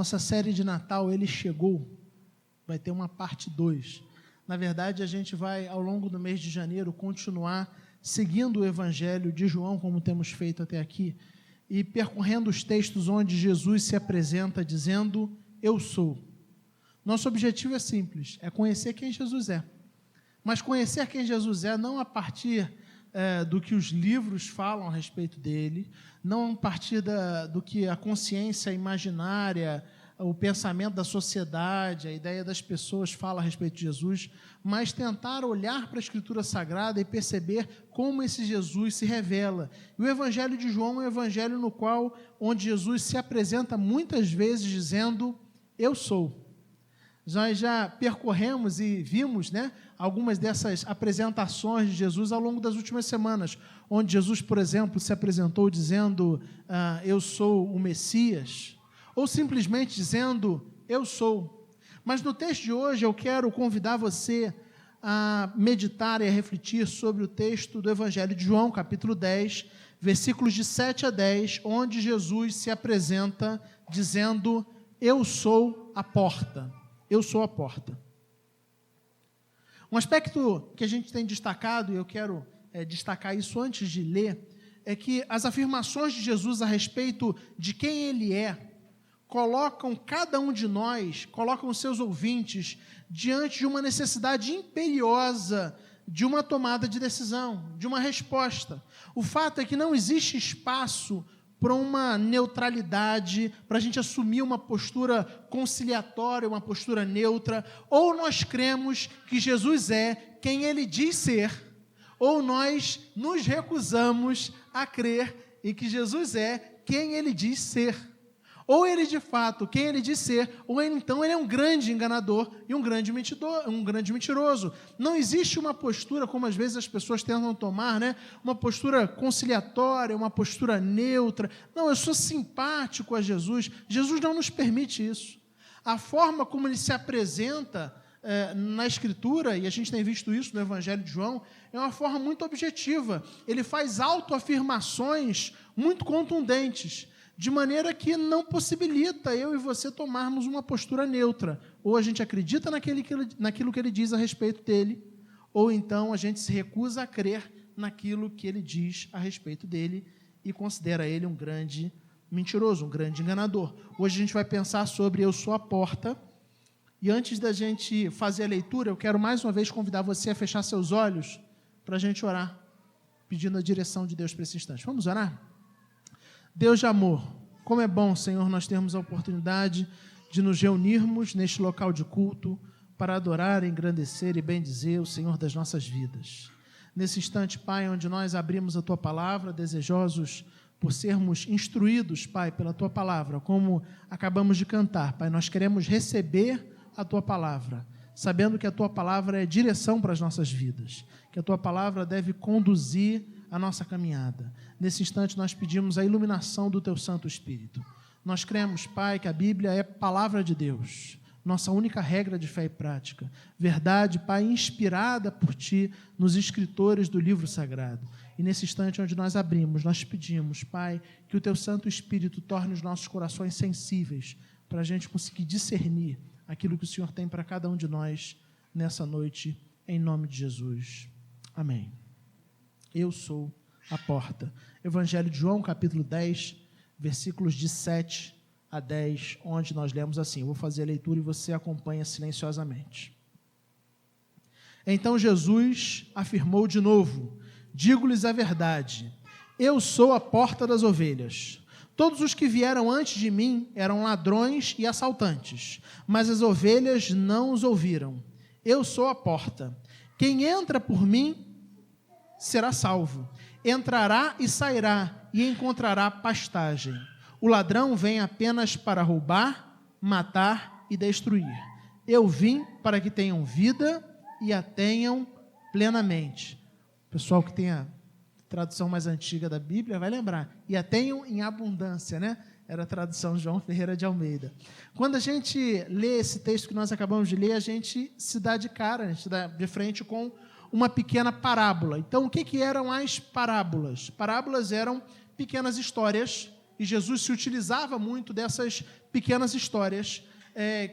nossa série de Natal, Ele Chegou, vai ter uma parte 2. Na verdade, a gente vai, ao longo do mês de janeiro, continuar seguindo o Evangelho de João, como temos feito até aqui, e percorrendo os textos onde Jesus se apresenta dizendo, eu sou. Nosso objetivo é simples, é conhecer quem Jesus é. Mas conhecer quem Jesus é não a partir do que os livros falam a respeito dele, não a partir do que a consciência imaginária, o pensamento da sociedade, a ideia das pessoas fala a respeito de Jesus, mas tentar olhar para a Escritura Sagrada e perceber como esse Jesus se revela. E o Evangelho de João é um evangelho onde Jesus se apresenta muitas vezes dizendo, eu sou. Nós já percorremos e vimos, algumas dessas apresentações de Jesus ao longo das últimas semanas, onde Jesus, por exemplo, se apresentou dizendo, eu sou o Messias, ou simplesmente dizendo, eu sou. Mas no texto de hoje eu quero convidar você a meditar e a refletir sobre o texto do Evangelho de João, capítulo 10, versículos de 7 a 10, onde Jesus se apresenta dizendo, eu sou a porta. Eu sou a porta. Um aspecto que a gente tem destacado, e eu quero destacar isso antes de ler, é que as afirmações de Jesus a respeito de quem Ele é, colocam cada um de nós, colocam os seus ouvintes, diante de uma necessidade imperiosa de uma tomada de decisão, de uma resposta. O fato é que não existe espaço para uma neutralidade, para a gente assumir uma postura conciliatória, uma postura neutra, ou nós cremos que Jesus é quem Ele diz ser, ou nós nos recusamos a crer em que Jesus é quem Ele diz ser. Ou Ele, de fato, quem Ele diz ser, ou então Ele é um grande enganador e um grande mentiroso. Não existe uma postura, como às vezes as pessoas tentam tomar, uma postura conciliatória, uma postura neutra. Não, eu sou simpático a Jesus. Jesus não nos permite isso. A forma como Ele se apresenta na Escritura, e a gente tem visto isso no Evangelho de João, é uma forma muito objetiva. Ele faz autoafirmações muito contundentes, de maneira que não possibilita eu e você tomarmos uma postura neutra. Ou a gente acredita naquilo que ele diz a respeito dele, ou então a gente se recusa a crer naquilo que ele diz a respeito dele e considera ele um grande mentiroso, um grande enganador. Hoje a gente vai pensar sobre eu sou a porta, e antes da gente fazer a leitura, eu quero mais uma vez convidar você a fechar seus olhos para a gente orar, pedindo a direção de Deus para esse instante. Vamos orar? Deus de amor, como é bom, Senhor, nós termos a oportunidade de nos reunirmos neste local de culto para adorar, engrandecer e bendizer o Senhor das nossas vidas. Nesse instante, Pai, onde nós abrimos a Tua Palavra, desejosos por sermos instruídos, Pai, pela Tua Palavra, como acabamos de cantar, Pai, nós queremos receber a Tua Palavra, sabendo que a Tua Palavra é direção para as nossas vidas, que a Tua Palavra deve conduzir a nossa caminhada. Nesse instante, nós pedimos a iluminação do Teu Santo Espírito. Nós cremos, Pai, que a Bíblia é palavra de Deus, nossa única regra de fé e prática. Verdade, Pai, inspirada por Ti nos escritores do livro sagrado. E nesse instante onde nós abrimos, nós pedimos, Pai, que o Teu Santo Espírito torne os nossos corações sensíveis para a gente conseguir discernir aquilo que o Senhor tem para cada um de nós nessa noite, em nome de Jesus. Amém. Eu sou a porta. Evangelho de João, capítulo 10, versículos de 7 a 10, onde nós lemos assim. Eu vou fazer a leitura e você acompanha silenciosamente. Então Jesus afirmou de novo, digo-lhes a verdade, eu sou a porta das ovelhas. Todos os que vieram antes de mim eram ladrões e assaltantes, mas as ovelhas não os ouviram. Eu sou a porta. Quem entra por mim será salvo. Entrará e sairá e encontrará pastagem. O ladrão vem apenas para roubar, matar e destruir. Eu vim para que tenham vida e a tenham plenamente. O pessoal que tem a tradução mais antiga da Bíblia vai lembrar. E a tenham em abundância, Era a tradução de João Ferreira de Almeida. Quando a gente lê esse texto que nós acabamos de ler, a gente se dá de cara, a gente se dá de frente com uma pequena parábola. Então, o que eram as parábolas? Parábolas eram pequenas histórias, e Jesus se utilizava muito dessas pequenas histórias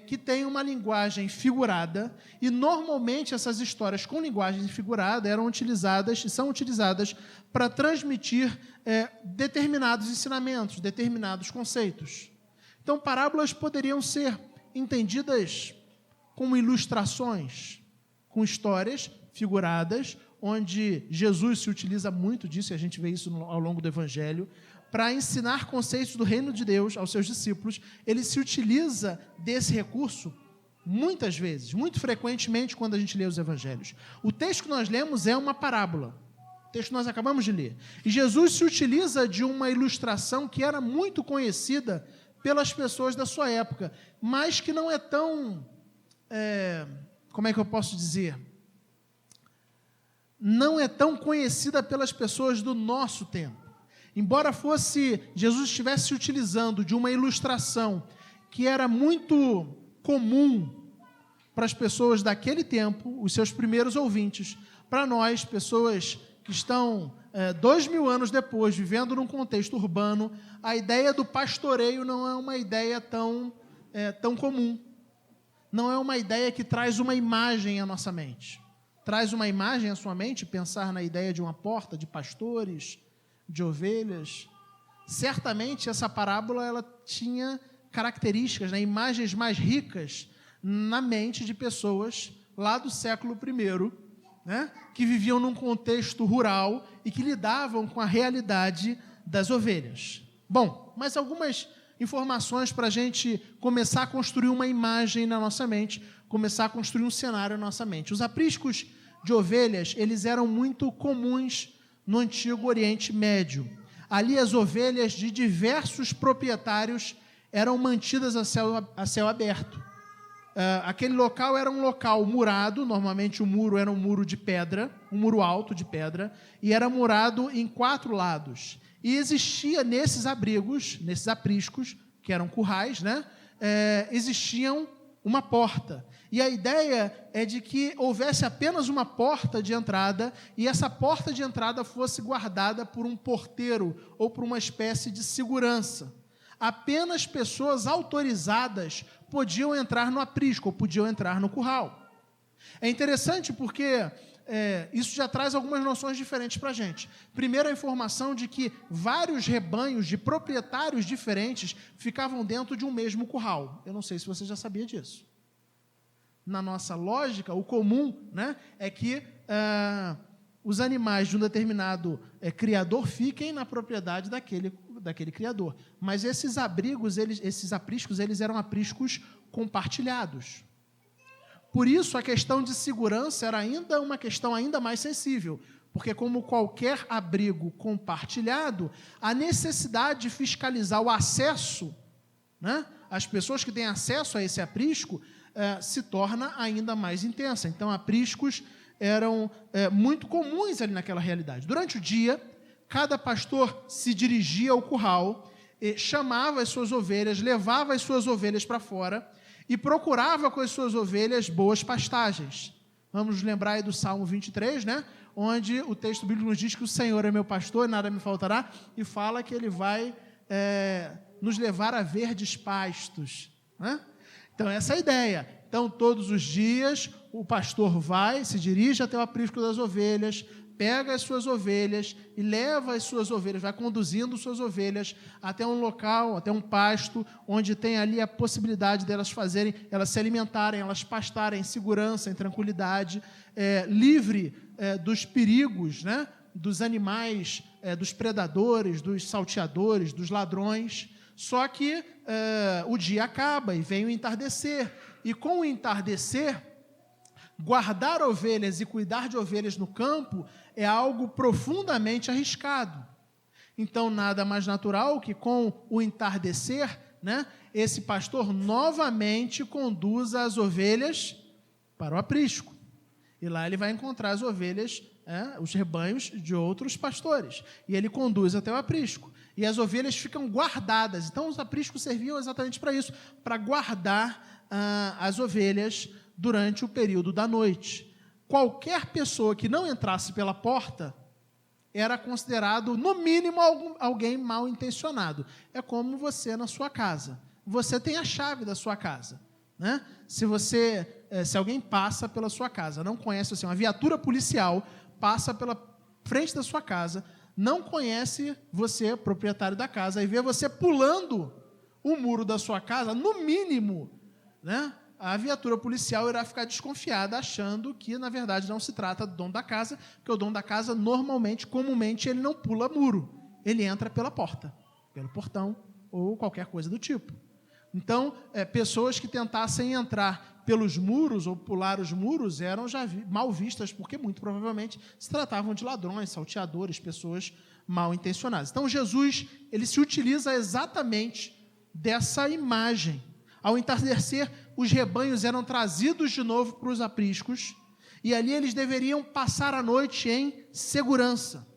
que têm uma linguagem figurada, e normalmente essas histórias com linguagem figurada eram utilizadas e são utilizadas para transmitir determinados ensinamentos, determinados conceitos. Então, parábolas poderiam ser entendidas como ilustrações, com histórias figuradas, onde Jesus se utiliza muito disso, e a gente vê isso ao longo do Evangelho, para ensinar conceitos do reino de Deus aos seus discípulos. Ele se utiliza desse recurso muitas vezes, muito frequentemente, quando a gente lê os Evangelhos. O texto que nós lemos é uma parábola, o texto que nós acabamos de ler. E Jesus se utiliza de uma ilustração que era muito conhecida pelas pessoas da sua época, mas que não é tão... como é que eu posso dizer? Não é tão conhecida pelas pessoas do nosso tempo. Embora Jesus estivesse se utilizando de uma ilustração que era muito comum para as pessoas daquele tempo, os seus primeiros ouvintes, para nós, pessoas que estão 2000 anos depois, vivendo num contexto urbano, a ideia do pastoreio não é uma ideia tão comum. Não é uma ideia que traz uma imagem à nossa mente. Traz uma imagem à sua mente, pensar na ideia de uma porta, de pastores, de ovelhas. Certamente essa parábola ela tinha características, imagens mais ricas na mente de pessoas lá do século I, que viviam num contexto rural e que lidavam com a realidade das ovelhas. Bom, mas algumas informações para a gente começar a construir uma imagem na nossa mente, começar a construir um cenário na nossa mente. Os apriscos de ovelhas, eles eram muito comuns no Antigo Oriente Médio. Ali as ovelhas de diversos proprietários eram mantidas a céu aberto. Aquele local era um local murado, normalmente o muro era um muro de pedra, um muro alto de pedra, e era murado em 4 lados. E existia nesses abrigos, nesses apriscos, que eram currais, existiam uma porta. E a ideia é de que houvesse apenas uma porta de entrada e essa porta de entrada fosse guardada por um porteiro ou por uma espécie de segurança. Apenas pessoas autorizadas podiam entrar no aprisco ou podiam entrar no curral. É interessante porque isso já traz algumas noções diferentes para a gente. Primeiro, a informação de que vários rebanhos de proprietários diferentes ficavam dentro de um mesmo curral. Eu não sei se você já sabia disso. Na nossa lógica, o comum é que os animais de um determinado criador fiquem na propriedade daquele criador. Mas esses abrigos, esses apriscos, eles eram apriscos compartilhados. Por isso, a questão de segurança era ainda uma questão ainda mais sensível, porque como qualquer abrigo compartilhado, a necessidade de fiscalizar o acesso, as pessoas que têm acesso a esse aprisco, se torna ainda mais intensa. Então, apriscos eram muito comuns ali naquela realidade. Durante o dia, cada pastor se dirigia ao curral, chamava as suas ovelhas, levava as suas ovelhas para fora e procurava com as suas ovelhas boas pastagens. Vamos nos lembrar aí do Salmo 23, onde o texto bíblico nos diz que o Senhor é meu pastor e nada me faltará, e fala que Ele vai nos levar a verdes pastos. Então, essa é a ideia. Então, todos os dias, o pastor se dirige até o aprisco das ovelhas, pega as suas ovelhas e leva as suas ovelhas, vai conduzindo suas ovelhas até um local, até um pasto, onde tem ali a possibilidade delas elas se alimentarem, elas pastarem em segurança, em tranquilidade, livre dos perigos, dos animais, dos predadores, dos salteadores, dos ladrões. Só que o dia acaba e vem o entardecer. E com o entardecer, guardar ovelhas e cuidar de ovelhas no campo é algo profundamente arriscado. Então, nada mais natural que com o entardecer, esse pastor novamente conduza as ovelhas para o aprisco. E lá ele vai encontrar as ovelhas, os rebanhos de outros pastores. E ele conduz até o aprisco. E as ovelhas ficam guardadas. Então, os apriscos serviam exatamente para isso, para guardar as ovelhas durante o período da noite. Qualquer pessoa que não entrasse pela porta era considerado, no mínimo, alguém mal intencionado. É como você na sua casa. você tem a chave da sua casa, né? Se alguém passa pela sua casa, não conhece você, uma viatura policial passa pela frente da sua casa, não conhece você, proprietário da casa, e vê você pulando o muro da sua casa, no mínimo, né, a viatura policial irá ficar desconfiada, achando que, na verdade, não se trata do dono da casa, porque o dono da casa, normalmente, comumente, ele não pula muro, ele entra pela porta, pelo portão, ou qualquer coisa do tipo. Então, pessoas que tentassem entrar pelos muros ou pular os muros eram já mal vistas, porque muito provavelmente se tratavam de ladrões, salteadores, pessoas mal intencionadas. Então, Jesus, ele se utiliza exatamente dessa imagem. Ao entardecer, os rebanhos eram trazidos de novo para os apriscos, e ali eles deveriam passar a noite em segurança.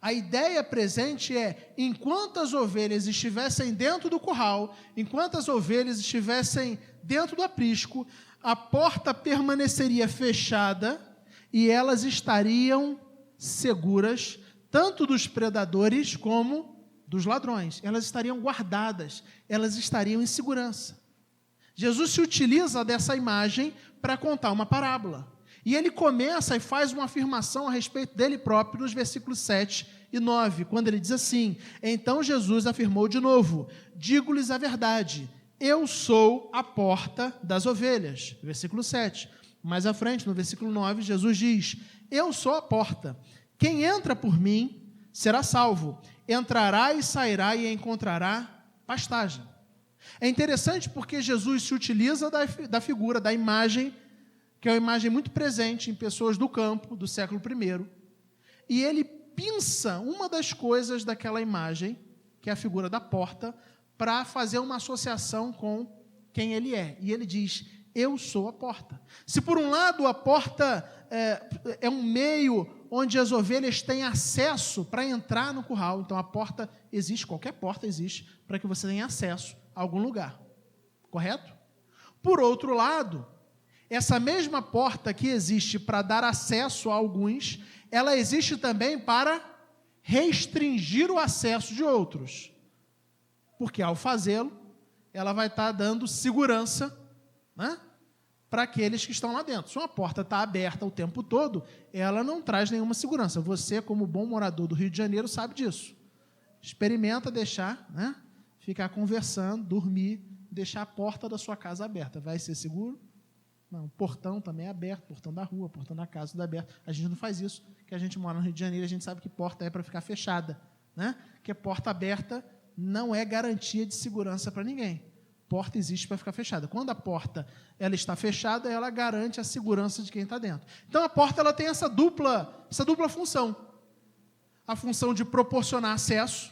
A ideia presente é, enquanto as ovelhas estivessem dentro do curral, enquanto as ovelhas estivessem dentro do aprisco, a porta permaneceria fechada e elas estariam seguras, tanto dos predadores como dos ladrões. Elas estariam guardadas, elas estariam em segurança. Jesus se utiliza dessa imagem para contar uma parábola. E ele começa e faz uma afirmação a respeito dele próprio nos versículos 7 e 9, quando ele diz assim: então Jesus afirmou de novo, digo-lhes a verdade, eu sou a porta das ovelhas. Versículo 7. Mais à frente, no versículo 9, Jesus diz, eu sou a porta, quem entra por mim será salvo, entrará e sairá e encontrará pastagem. É interessante porque Jesus se utiliza da figura, da imagem, que é uma imagem muito presente em pessoas do campo, do século I, e ele pinça uma das coisas daquela imagem, que é a figura da porta, para fazer uma associação com quem ele é. E ele diz, eu sou a porta. Se por um lado a porta é um meio onde as ovelhas têm acesso para entrar no curral, então a porta existe, qualquer porta existe, para que você tenha acesso a algum lugar. Correto? Por outro lado, essa mesma porta que existe para dar acesso a alguns, ela existe também para restringir o acesso de outros. Porque ao fazê-lo, ela vai estar dando segurança, né, para aqueles que estão lá dentro. Se uma porta está aberta o tempo todo, ela não traz nenhuma segurança. Você, como bom morador do Rio de Janeiro, sabe disso. Experimenta deixar, né, ficar conversando, dormir, deixar a porta da sua casa aberta. Vai ser seguro? Não, o portão também é aberto, portão da rua, portão da casa, tudo aberto. A gente não faz isso, porque a gente mora no Rio de Janeiro, a gente sabe que porta é para ficar fechada, né? Porque porta aberta não é garantia de segurança para ninguém. Porta existe para ficar fechada. Quando a porta ela está fechada, ela garante a segurança de quem está dentro. Então a porta ela tem essa dupla função. A função de proporcionar acesso,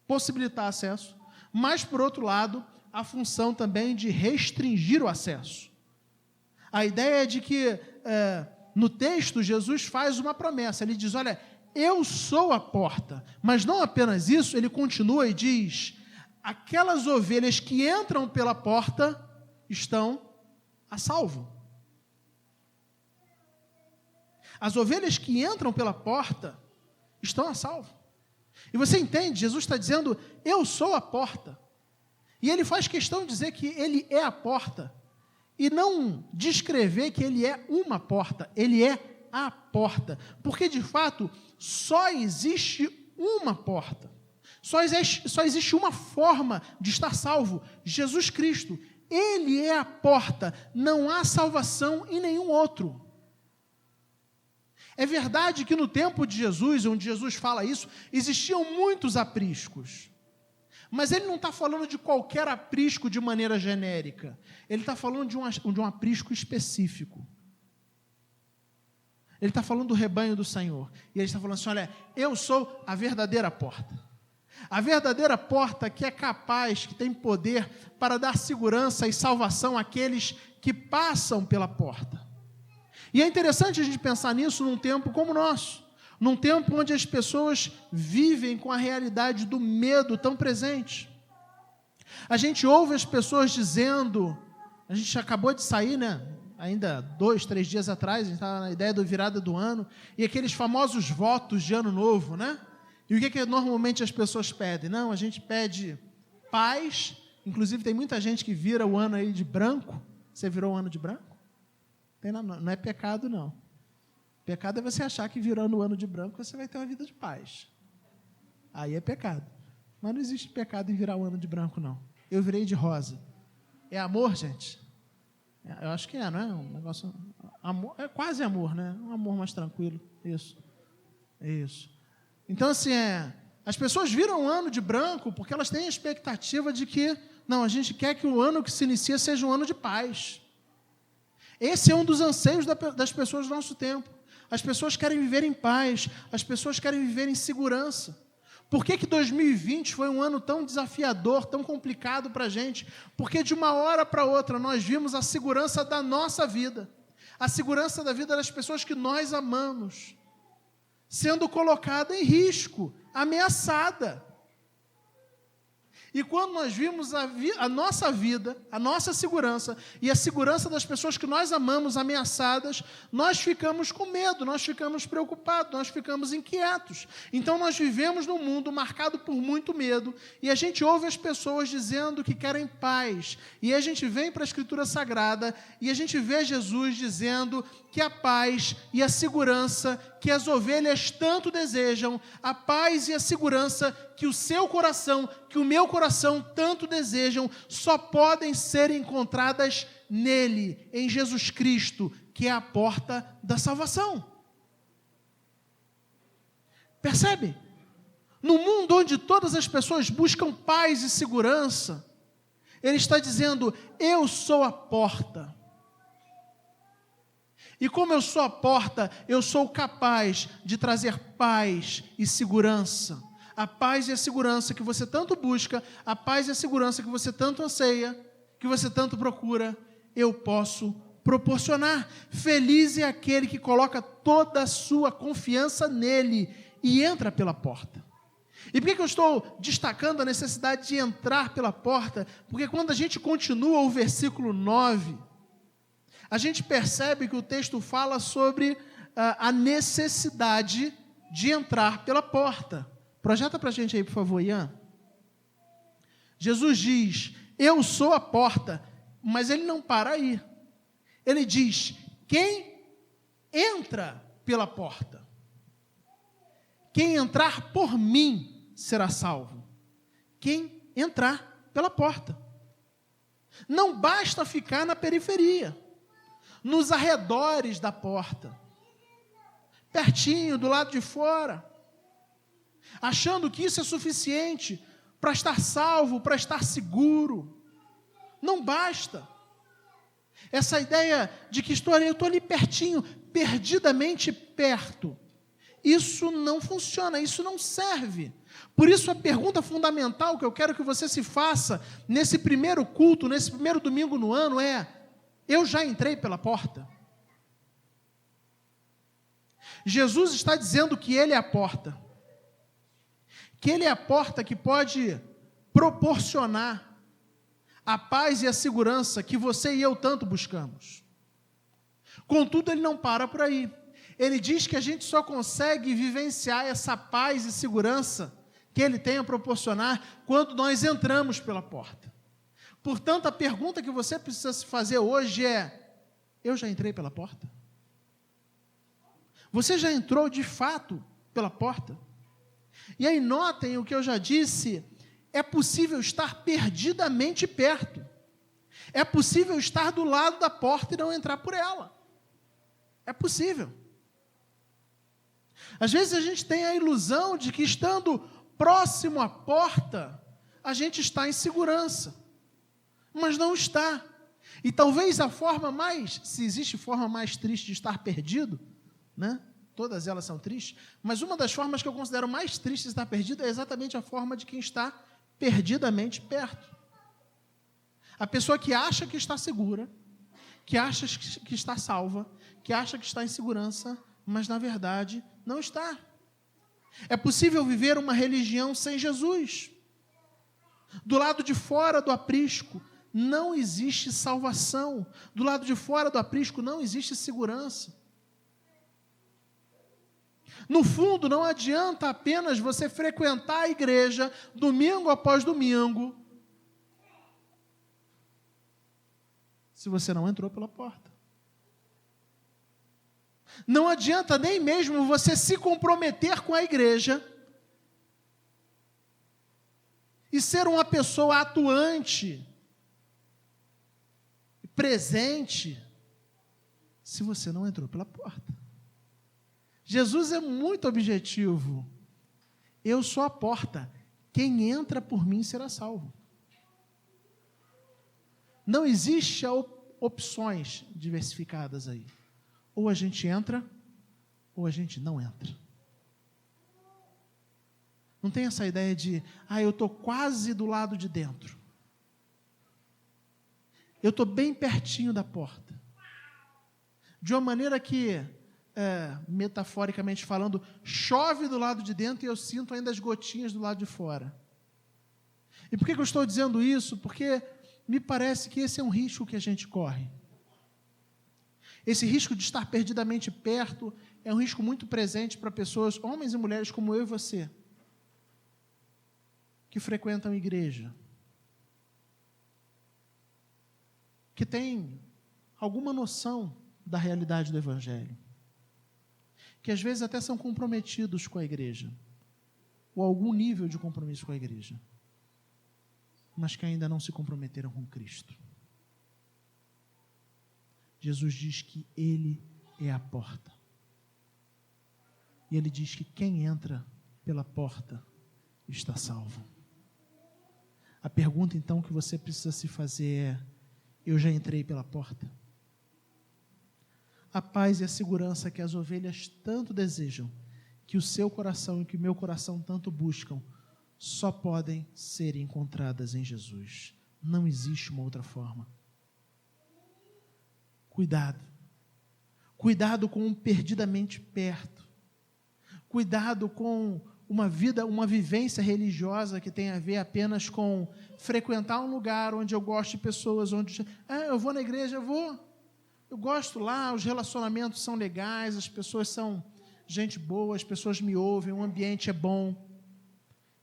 possibilitar acesso, mas, por outro lado, a função também de restringir o acesso. A ideia é de que, no texto, Jesus faz uma promessa. Ele diz, olha, eu sou a porta. Mas não apenas isso, ele continua e diz, aquelas ovelhas que entram pela porta estão a salvo. As ovelhas que entram pela porta estão a salvo. E você entende? Jesus está dizendo, eu sou a porta. E ele faz questão de dizer que ele é a porta. E não descrever que ele é uma porta, ele é a porta. Porque, de fato, só existe uma porta. Só existe uma forma de estar salvo, Jesus Cristo. Ele é a porta, não há salvação em nenhum outro. É verdade que no tempo de Jesus, onde Jesus fala isso, existiam muitos apriscos. Mas ele não está falando de qualquer aprisco de maneira genérica. Ele está falando de um aprisco específico. Ele está falando do rebanho do Senhor. E ele está falando assim, olha, eu sou a verdadeira porta. A verdadeira porta que é capaz, que tem poder para dar segurança e salvação àqueles que passam pela porta. E é interessante a gente pensar nisso num tempo como o nosso. Num tempo onde as pessoas vivem com a realidade do medo tão presente. A gente ouve as pessoas dizendo, a gente acabou de sair, né? Ainda 2, 3 dias atrás, a gente estava na ideia da virada do ano, e aqueles famosos votos de ano novo, né? E o que normalmente as pessoas pedem? Não, a gente pede paz. Inclusive, tem muita gente que vira o ano aí de branco. Você virou o ano de branco? Não é pecado, não. Pecado é você achar que virando o ano de branco você vai ter uma vida de paz. Aí é pecado. Mas não existe pecado em virar o ano de branco, não. Eu virei de rosa. É amor, gente? Eu acho que é, não é? Um negócio... Amor, é quase amor, né? Um amor mais tranquilo. Isso. Então, assim, as pessoas viram o ano de branco porque elas têm a expectativa de que, não, a gente quer que o ano que se inicia seja um ano de paz. Esse é um dos anseios das pessoas do nosso tempo. As pessoas querem viver em paz, as pessoas querem viver em segurança. Por que 2020 foi um ano tão desafiador, tão complicado para a gente? Porque de uma hora para outra nós vimos a segurança da nossa vida, a segurança da vida das pessoas que nós amamos, sendo colocada em risco, ameaçada. E quando nós vimos a nossa vida, a nossa segurança e a segurança das pessoas que nós amamos ameaçadas, nós ficamos com medo, nós ficamos preocupados, nós ficamos inquietos. Então nós vivemos num mundo marcado por muito medo e a gente ouve as pessoas dizendo que querem paz. E a gente vem para a Escritura Sagrada e a gente vê Jesus dizendo que a paz e a segurança que as ovelhas tanto desejam, a paz e a segurança que o seu coração, que o meu coração tanto desejam, só podem ser encontradas nele, em Jesus Cristo, que é a porta da salvação. Percebe? No mundo onde todas as pessoas buscam paz e segurança, ele está dizendo, eu sou a porta. E como eu sou a porta, eu sou capaz de trazer paz e segurança. A paz e a segurança que você tanto busca, a paz e a segurança que você tanto anseia, que você tanto procura, eu posso proporcionar. Feliz é aquele que coloca toda a sua confiança nele e entra pela porta. E por que eu estou destacando a necessidade de entrar pela porta? Porque quando a gente continua o versículo 9, a gente percebe que o texto fala sobre a necessidade de entrar pela porta. Projeta para a gente aí, por favor, Ian. Jesus diz, eu sou a porta, mas ele não para aí. Ele diz, quem entra pela porta? Quem entrar por mim será salvo. Quem entrar pela porta. Não basta ficar na periferia, nos arredores da porta, pertinho, do lado de fora, achando que isso é suficiente para estar salvo, para estar seguro. Não basta. Essa ideia de que eu estou ali pertinho, perdidamente perto, isso não funciona, isso não serve. Por isso a pergunta fundamental que eu quero que você se faça nesse primeiro culto, nesse primeiro domingo no ano é, eu já entrei pela porta? Jesus está dizendo que Ele é a porta. Que Ele é a porta que pode proporcionar a paz e a segurança que você e eu tanto buscamos. Contudo, Ele não para por aí. Ele diz que a gente só consegue vivenciar essa paz e segurança que Ele tem a proporcionar quando nós entramos pela porta. Portanto, a pergunta que você precisa se fazer hoje é, eu já entrei pela porta? Você já entrou de fato pela porta? E aí notem o que eu já disse, é possível estar perdidamente perto. É possível estar do lado da porta e não entrar por ela. É possível. Às vezes a gente tem a ilusão de que estando próximo à porta, a gente está em segurança. Mas não está. E talvez a forma mais, se existe forma mais triste de estar perdido, né? Todas elas são tristes, mas uma das formas que eu considero mais triste de estar perdido é exatamente a forma de quem está perdidamente perto. A pessoa que acha que está segura, que acha que está salva, que acha que está em segurança, mas na verdade não está. É possível viver uma religião sem Jesus. Do lado de fora do aprisco não existe salvação. Do lado de fora do aprisco não existe segurança. No fundo, não adianta apenas você frequentar a igreja domingo após domingo, se você não entrou pela porta. Não adianta nem mesmo você se comprometer com a igreja e ser uma pessoa atuante, presente, se você não entrou pela porta. Jesus é muito objetivo. Eu sou a porta. Quem entra por mim será salvo. Não existe opções diversificadas aí. Ou a gente entra, ou a gente não entra. Não tem essa ideia de, eu estou quase do lado de dentro. Eu estou bem pertinho da porta. De uma maneira que, metaforicamente falando, chove do lado de dentro e eu sinto ainda as gotinhas do lado de fora. E por que eu estou dizendo isso? Porque me parece que esse é um risco que a gente corre. Esse risco de estar perdidamente perto é um risco muito presente para pessoas, homens e mulheres como eu e você, que frequentam igreja, que têm alguma noção da realidade do Evangelho, que às vezes até são comprometidos com a igreja, ou algum nível de compromisso com a igreja, mas que ainda não se comprometeram com Cristo. Jesus diz que Ele é a porta. E Ele diz que quem entra pela porta está salvo. A pergunta então que você precisa se fazer é: eu já entrei pela porta? A paz e a segurança que as ovelhas tanto desejam, que o seu coração e que o meu coração tanto buscam, só podem ser encontradas em Jesus. Não existe uma outra forma. Cuidado. Cuidado com um perdidamente perto. Cuidado com uma vivência religiosa que tem a ver apenas com frequentar um lugar onde eu gosto de pessoas, onde eu vou na igreja, eu gosto lá, os relacionamentos são legais, as pessoas são gente boa, as pessoas me ouvem, o ambiente é bom.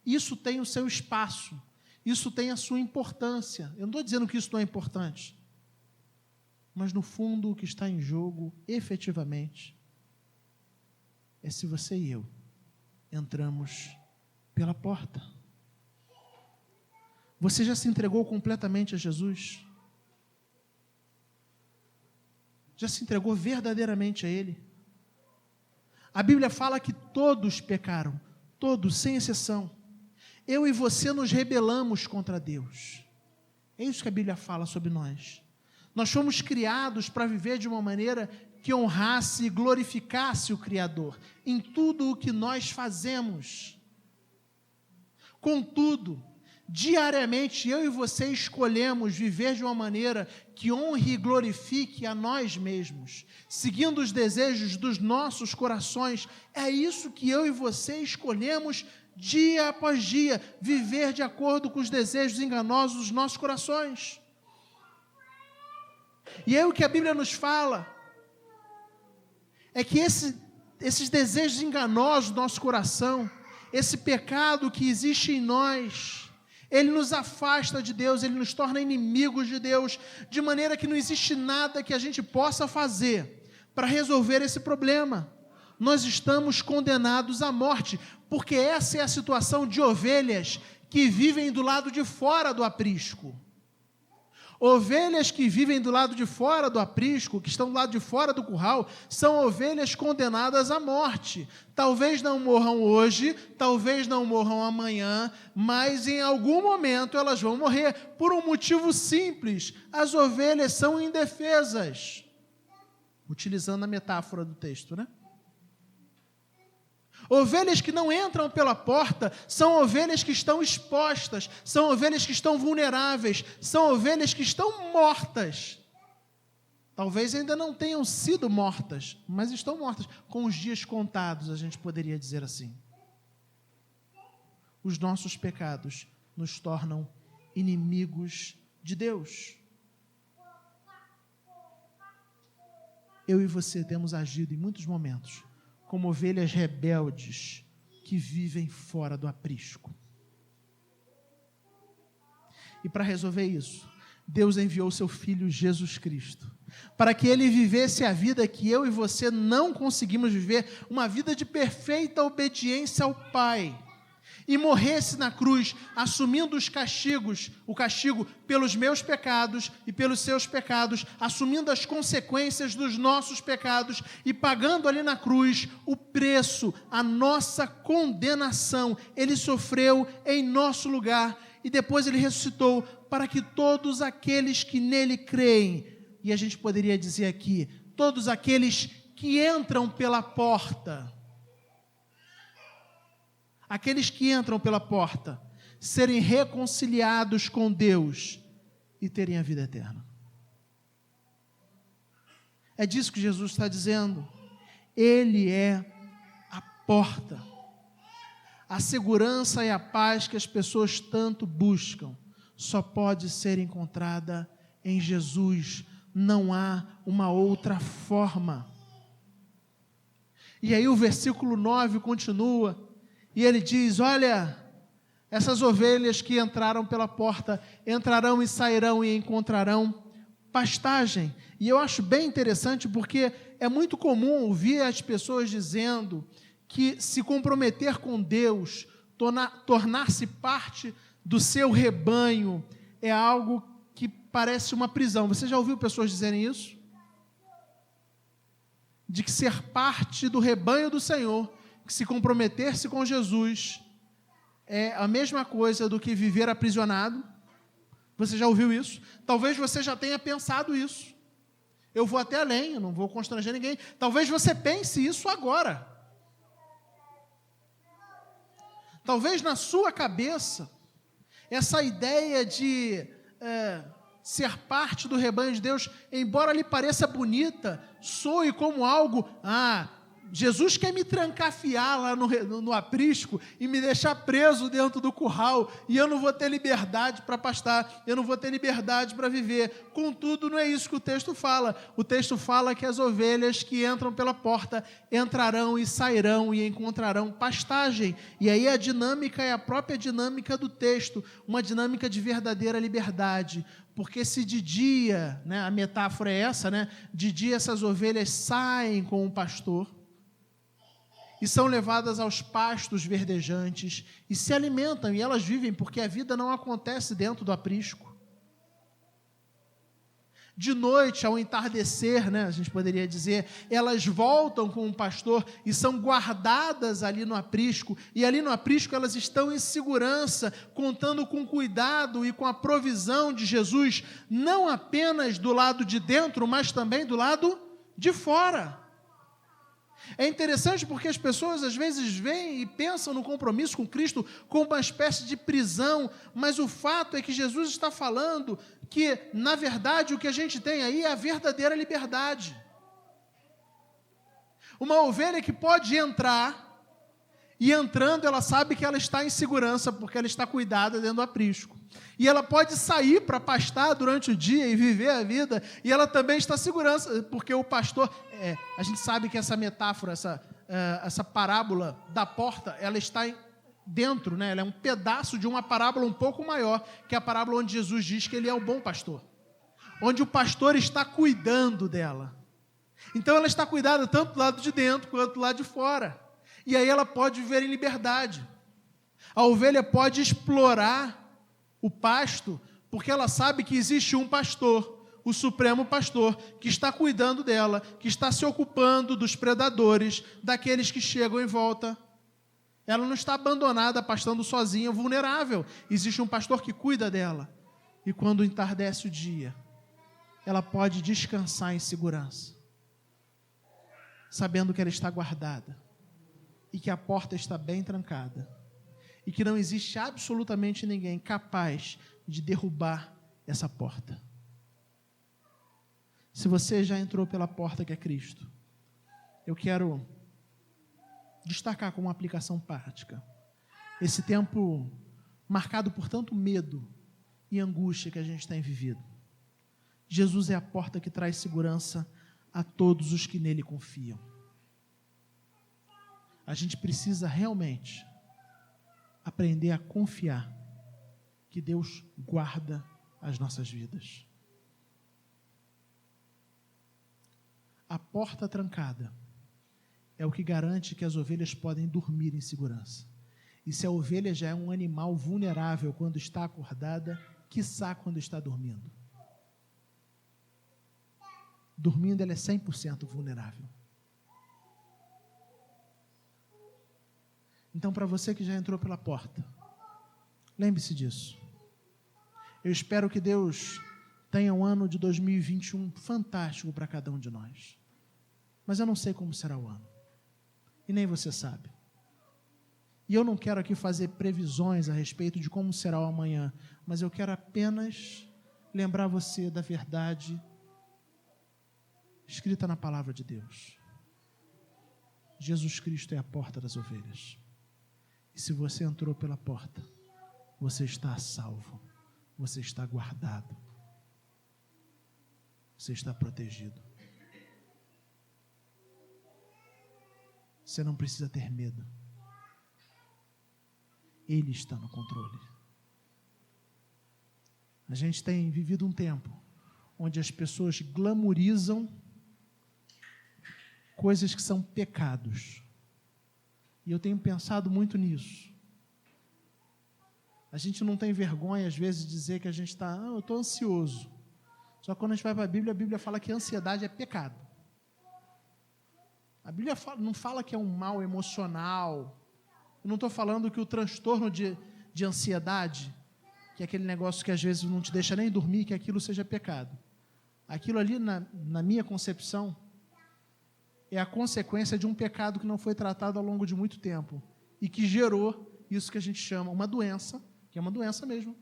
Isso tem o seu espaço, isso tem a sua importância. Eu não estou dizendo que isso não é importante, mas no fundo o que está em jogo, efetivamente, é se você e eu entramos pela porta. Você já se entregou completamente a Jesus? Já se entregou verdadeiramente a Ele? A Bíblia fala que todos pecaram, todos, sem exceção. Eu e você nos rebelamos contra Deus. É isso que a Bíblia fala sobre nós. Nós fomos criados para viver de uma maneira que honrasse e glorificasse o Criador em tudo o que nós fazemos. Contudo, diariamente eu e você escolhemos viver de uma maneira que honre e glorifique a nós mesmos, seguindo os desejos dos nossos corações. É isso que eu e você escolhemos dia após dia, viver de acordo com os desejos enganosos dos nossos corações. E é o que a Bíblia nos fala, é que esses desejos enganosos do nosso coração, esse pecado que existe em nós, ele nos afasta de Deus, ele nos torna inimigos de Deus, de maneira que não existe nada que a gente possa fazer para resolver esse problema. Nós estamos condenados à morte, porque essa é a situação de ovelhas que vivem do lado de fora do aprisco. Ovelhas que vivem do lado de fora do aprisco, que estão do lado de fora do curral, são ovelhas condenadas à morte. Talvez não morram hoje, talvez não morram amanhã, mas em algum momento elas vão morrer, por um motivo simples: as ovelhas são indefesas. Utilizando a metáfora do texto, né? Ovelhas que não entram pela porta são ovelhas que estão expostas, são ovelhas que estão vulneráveis, são ovelhas que estão mortas. Talvez ainda não tenham sido mortas, mas estão mortas, com os dias contados, a gente poderia dizer assim. Os nossos pecados nos tornam inimigos de Deus. Eu e você temos agido em muitos momentos como ovelhas rebeldes que vivem fora do aprisco. E para resolver isso, Deus enviou seu Filho Jesus Cristo, para que Ele vivesse a vida que eu e você não conseguimos viver, uma vida de perfeita obediência ao Pai, e morresse na cruz, assumindo os castigos, o castigo pelos meus pecados e pelos seus pecados, assumindo as consequências dos nossos pecados e pagando ali na cruz o preço, a nossa condenação. Ele sofreu em nosso lugar e depois Ele ressuscitou para que todos aqueles que nele creem, e a gente poderia dizer aqui, todos aqueles que entram pela porta, serem reconciliados com Deus e terem a vida eterna. É disso que Jesus está dizendo. Ele é a porta. A segurança e a paz que as pessoas tanto buscam só pode ser encontrada em Jesus. Não há uma outra forma. E aí o versículo 9 continua, e ele diz, olha, essas ovelhas que entraram pela porta, entrarão e sairão e encontrarão pastagem. E eu acho bem interessante, porque é muito comum ouvir as pessoas dizendo que se comprometer com Deus, tornar-se parte do seu rebanho, é algo que parece uma prisão. Você já ouviu pessoas dizerem isso? De que ser parte do rebanho do Senhor, que se comprometer-se com Jesus, é a mesma coisa do que viver aprisionado. Você já ouviu isso? Talvez você já tenha pensado isso. Eu vou até além, eu não vou constranger ninguém. Talvez você pense isso agora. Talvez na sua cabeça, essa ideia de ser parte do rebanho de Deus, embora lhe pareça bonita, soe como algo, Jesus quer me trancafiar lá no aprisco e me deixar preso dentro do curral, e eu não vou ter liberdade para pastar, eu não vou ter liberdade para viver. Contudo, não é isso que o texto fala. O texto fala que as ovelhas que entram pela porta entrarão e sairão e encontrarão pastagem. E aí a dinâmica é a própria dinâmica do texto, uma dinâmica de verdadeira liberdade. Porque se de dia, a metáfora é essa, de dia essas ovelhas saem com o pastor, e são levadas aos pastos verdejantes, e se alimentam, e elas vivem, porque a vida não acontece dentro do aprisco. De noite, ao entardecer, a gente poderia dizer, elas voltam com o pastor e são guardadas ali no aprisco, e ali no aprisco elas estão em segurança, contando com cuidado e com a provisão de Jesus, não apenas do lado de dentro, mas também do lado de fora. É interessante porque as pessoas às vezes veem e pensam no compromisso com Cristo como uma espécie de prisão, mas o fato é que Jesus está falando que, na verdade, o que a gente tem aí é a verdadeira liberdade. Uma ovelha que pode entrar, e entrando ela sabe que ela está em segurança, porque ela está cuidada dentro do aprisco. E ela pode sair para pastar durante o dia e viver a vida, e ela também está em segurança, porque o pastor... a gente sabe que essa metáfora, essa parábola da porta, ela está dentro, ela é um pedaço de uma parábola um pouco maior, que é a parábola onde Jesus diz que ele é o bom pastor, onde o pastor está cuidando dela. Então ela está cuidada tanto do lado de dentro quanto do lado de fora. E aí ela pode viver em liberdade. A ovelha pode explorar o pasto, porque ela sabe que existe um pastor, o supremo pastor, que está cuidando dela, que está se ocupando dos predadores, daqueles que chegam em volta. Ela não está abandonada, pastando sozinha, vulnerável. Existe um pastor que cuida dela. E quando entardece o dia, ela pode descansar em segurança, sabendo que ela está guardada, e que a porta está bem trancada, e que não existe absolutamente ninguém capaz de derrubar essa porta. Se você já entrou pela porta que é Cristo, eu quero destacar como uma aplicação prática esse tempo marcado por tanto medo e angústia que a gente tem vivido. Jesus é a porta que traz segurança a todos os que nele confiam. A gente precisa realmente aprender a confiar que Deus guarda as nossas vidas. A porta trancada é o que garante que as ovelhas podem dormir em segurança. E se a ovelha já é um animal vulnerável quando está acordada, quiçá quando está dormindo. Dormindo, ela é 100% vulnerável. Então, para você que já entrou pela porta, lembre-se disso. Eu espero que Deus tenha um ano de 2021 fantástico para cada um de nós. Mas eu não sei como será o ano. E nem você sabe. E eu não quero aqui fazer previsões a respeito de como será o amanhã, mas eu quero apenas lembrar você da verdade escrita na palavra de Deus. Jesus Cristo é a porta das ovelhas. E se você entrou pela porta, você está a salvo, você está guardado, você está protegido. Você não precisa ter medo. Ele está no controle. A gente tem vivido um tempo onde as pessoas glamorizam coisas que são pecados. E eu tenho pensado muito nisso. A gente não tem vergonha, às vezes, de dizer que a gente está, eu estou ansioso. Só que quando a gente vai para a Bíblia fala que a ansiedade é pecado. A Bíblia não fala que é um mal emocional. Eu não estou falando que o transtorno de ansiedade, que é aquele negócio que às vezes não te deixa nem dormir, que aquilo seja pecado. Aquilo ali, na minha concepção, é a consequência de um pecado que não foi tratado ao longo de muito tempo e que gerou isso que a gente chama uma doença, que é uma doença mesmo,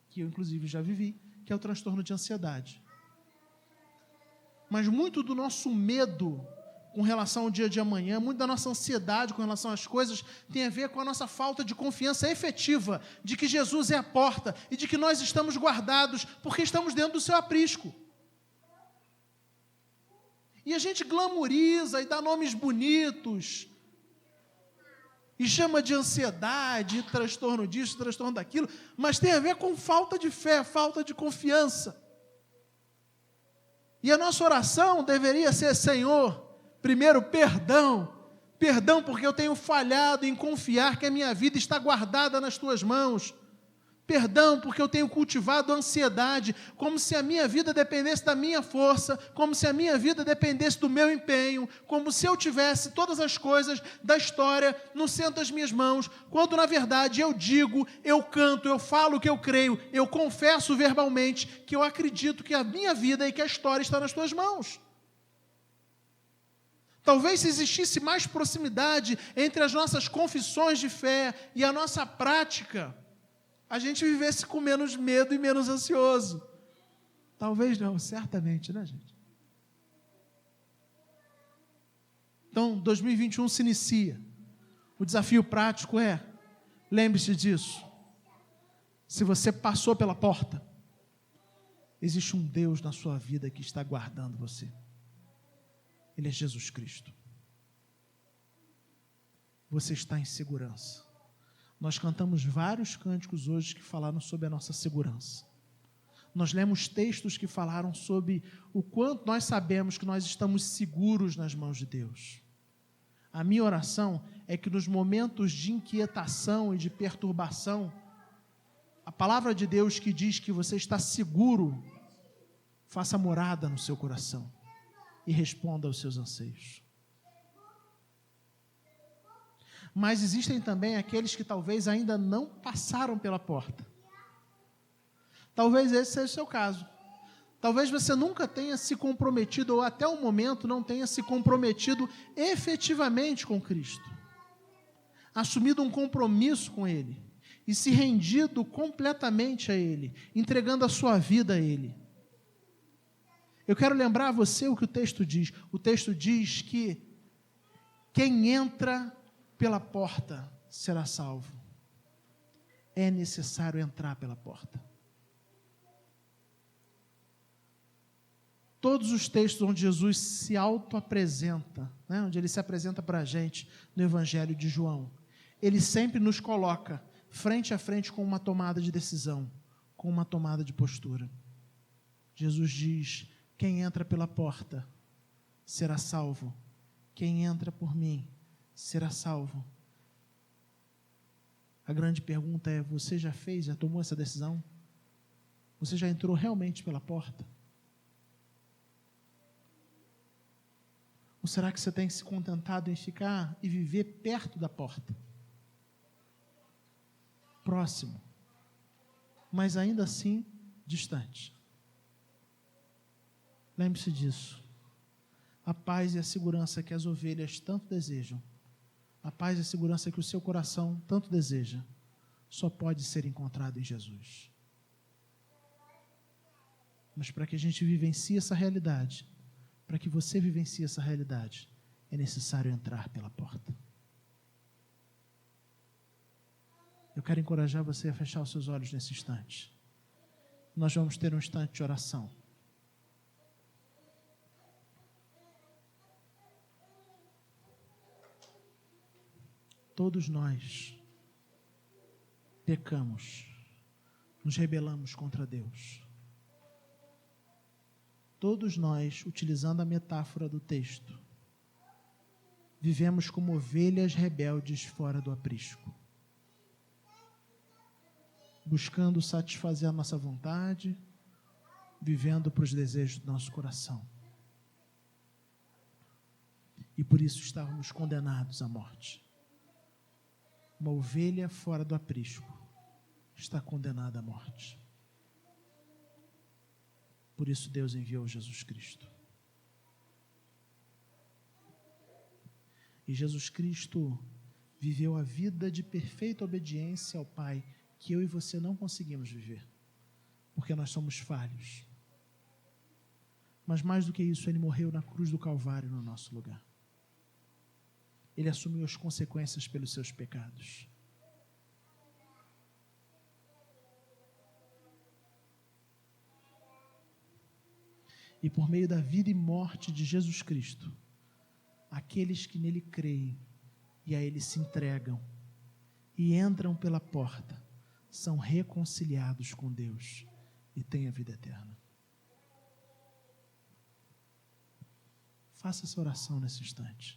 que eu inclusive já vivi, que é o transtorno de ansiedade. Mas muito do nosso medo com relação ao dia de amanhã, muito da nossa ansiedade com relação às coisas, tem a ver com a nossa falta de confiança efetiva de que Jesus é a porta e de que nós estamos guardados porque estamos dentro do seu aprisco. E a gente glamoriza e dá nomes bonitos, e chama de ansiedade, transtorno disso, transtorno daquilo, mas tem a ver com falta de fé, falta de confiança. E a nossa oração deveria ser: Senhor, primeiro, perdão porque eu tenho falhado em confiar que a minha vida está guardada nas tuas mãos. Perdão porque eu tenho cultivado ansiedade, como se a minha vida dependesse da minha força, como se a minha vida dependesse do meu empenho, como se eu tivesse todas as coisas da história no centro das minhas mãos, quando na verdade eu digo, eu canto, eu falo o que eu creio, eu confesso verbalmente que eu acredito que a minha vida e que a história está nas tuas mãos. Talvez se existisse mais proximidade entre as nossas confissões de fé e a nossa prática, a gente vivesse com menos medo e menos ansioso. Talvez não, certamente, né, gente? Então, 2021 se inicia. O desafio prático é, lembre-se disso. Se você passou pela porta, existe um Deus na sua vida que está guardando você. Ele é Jesus Cristo. Você está em segurança. Nós cantamos vários cânticos hoje que falaram sobre a nossa segurança. Nós lemos textos que falaram sobre o quanto nós sabemos que nós estamos seguros nas mãos de Deus. A minha oração é que nos momentos de inquietação e de perturbação, a palavra de Deus que diz que você está seguro, faça morada no seu coração e responda aos seus anseios. Mas existem também aqueles que talvez ainda não passaram pela porta. Talvez esse seja o seu caso. Talvez você nunca tenha se comprometido, ou até o momento não tenha se comprometido efetivamente com Cristo. Assumido um compromisso com Ele. E se rendido completamente a Ele. Entregando a sua vida a Ele. Eu quero lembrar a você o que o texto diz. O texto diz que quem entra pela porta será salvo. É necessário entrar pela porta. Todos os textos onde Jesus se auto-apresenta, né, onde Ele se apresenta para a gente no Evangelho de João, Ele sempre nos coloca frente a frente com uma tomada de decisão, com uma tomada de postura. Jesus diz: quem entra pela porta será salvo. Quem entra por mim será salvo. A grande pergunta é: você já fez, já tomou essa decisão? Você já entrou realmente pela porta? Ou será que você tem se contentado em ficar e viver perto da porta? Próximo, mas ainda assim distante. Lembre-se disso. A paz e a segurança que as ovelhas tanto desejam, a paz e a segurança que o seu coração tanto deseja, só pode ser encontrado em Jesus. Mas para que a gente vivencie essa realidade, para que você vivencie essa realidade, é necessário entrar pela porta. Eu quero encorajar você a fechar os seus olhos nesse instante. Nós vamos ter um instante de oração. Todos nós pecamos, nos rebelamos contra Deus. Todos nós, utilizando a metáfora do texto, vivemos como ovelhas rebeldes fora do aprisco, buscando satisfazer a nossa vontade, vivendo para os desejos do nosso coração. E por isso estávamos condenados à morte. Uma ovelha fora do aprisco está condenada à morte. Por isso Deus enviou Jesus Cristo. E Jesus Cristo viveu a vida de perfeita obediência ao Pai, que eu e você não conseguimos viver, porque nós somos falhos. Mas mais do que isso, Ele morreu na cruz do Calvário no nosso lugar. Ele assumiu as consequências pelos seus pecados. E por meio da vida e morte de Jesus Cristo, aqueles que nele creem e a Ele se entregam e entram pela porta, são reconciliados com Deus e têm a vida eterna. Faça essa oração nesse instante.